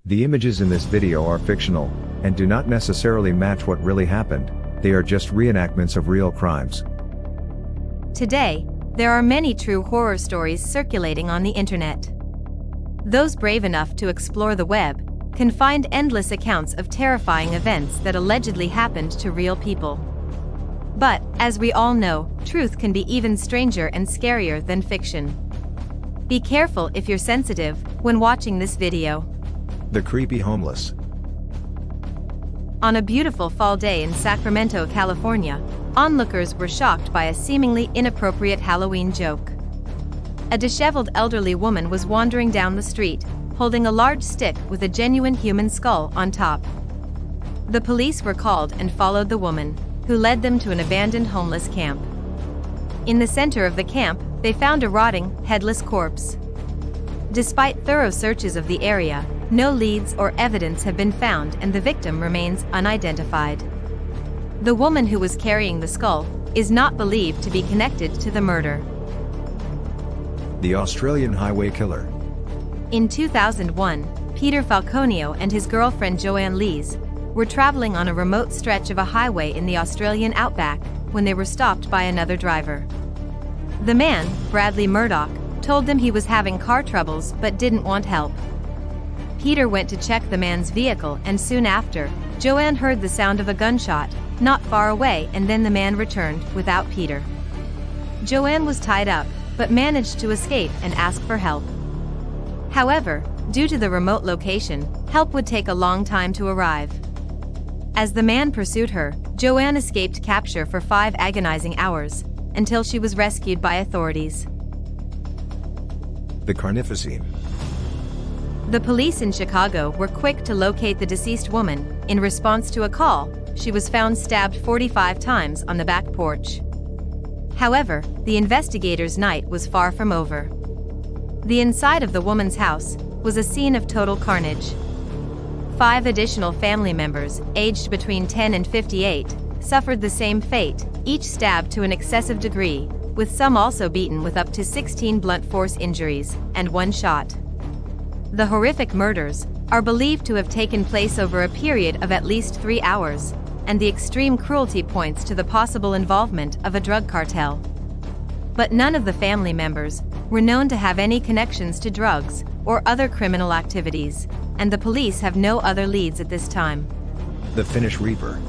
The images in this video are fictional, and do not necessarily match what really happened. They are just reenactments of real crimes. Today, there are many true horror stories circulating on the internet. Those brave enough to explore the web can find endless accounts of terrifying events that allegedly happened to real people. But, as we all know, truth can be even stranger and scarier than fiction. Be careful if you're sensitive when watching this video. The creepy homeless. On a beautiful fall day in Sacramento, California, onlookers were shocked by a seemingly inappropriate Halloween joke. A disheveled elderly woman was wandering down the street, holding a large stick with a genuine human skull on top. The police were called and followed the woman, who led them to an abandoned homeless camp. In the center of the camp, they found a rotting, headless corpse. Despite thorough searches of the area, no leads or evidence have been found and the victim remains unidentified. The woman who was carrying the skull is not believed to be connected to the murder. The Australian highway killer. In 2001, Peter Falconio and his girlfriend Joanne Lees were traveling on a remote stretch of a highway in the Australian outback when they were stopped by another driver. The man, Bradley Murdoch, told them he was having car troubles but didn't want help. Peter went to check the man's vehicle and soon after, Joanne heard the sound of a gunshot not far away and then the man returned without Peter. Joanne was tied up, but managed to escape and ask for help. However, due to the remote location, help would take a long time to arrive. As the man pursued her, Joanne escaped capture for 5 agonizing hours, until she was rescued by authorities. The Carnificine. The police in Chicago were quick to locate the deceased woman. In response to a call, she was found stabbed 45 times on the back porch. However, the investigators' night was far from over. The inside of the woman's house was a scene of total carnage. 5 additional family members, aged between 10 and 58, suffered the same fate, each stabbed to an excessive degree, with some also beaten with up to 16 blunt force injuries, and 1 shot. The horrific murders are believed to have taken place over a period of at least 3 hours, and the extreme cruelty points to the possible involvement of a drug cartel. But none of the family members were known to have any connections to drugs or other criminal activities, and the police have no other leads at this time. The Finnish Reaper.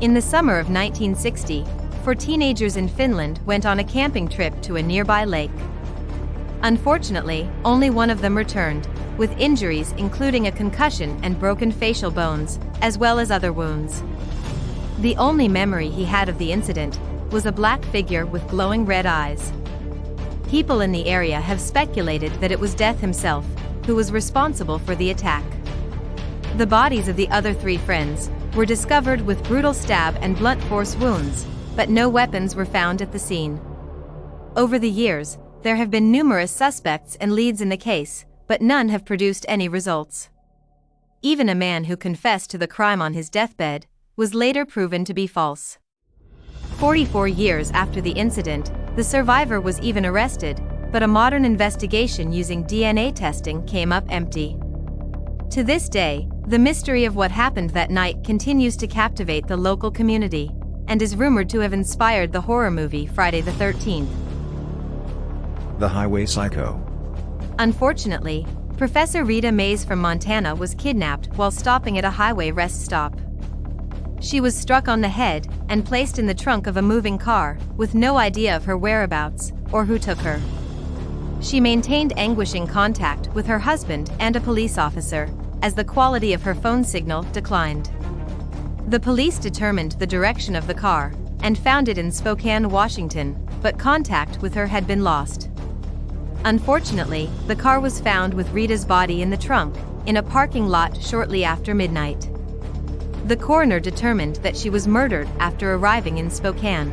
In the summer of 1960, 4 teenagers in Finland went on a camping trip to a nearby lake. Unfortunately, only one of them returned, with injuries including a concussion and broken facial bones, as well as other wounds. The only memory he had of the incident was a black figure with glowing red eyes. People in the area have speculated that it was Death himself who was responsible for the attack. The bodies of the other 3 friends were discovered with brutal stab and blunt force wounds, but no weapons were found at the scene. Over the years, there have been numerous suspects and leads in the case, but none have produced any results. Even a man who confessed to the crime on his deathbed was later proven to be false. 44 years after the incident, the survivor was even arrested, but a modern investigation using DNA testing came up empty. To this day, the mystery of what happened that night continues to captivate the local community, and is rumored to have inspired the horror movie Friday the 13th. The Highway Psycho. Unfortunately, Professor Rita Mays from Montana was kidnapped while stopping at a highway rest stop. She was struck on the head and placed in the trunk of a moving car, with no idea of her whereabouts or who took her. She maintained anguishing contact with her husband and a police officer, as the quality of her phone signal declined. The police determined the direction of the car and found it in Spokane, Washington, but contact with her had been lost. Unfortunately, the car was found with Rita's body in the trunk, in a parking lot shortly after midnight. The coroner determined that she was murdered after arriving in Spokane.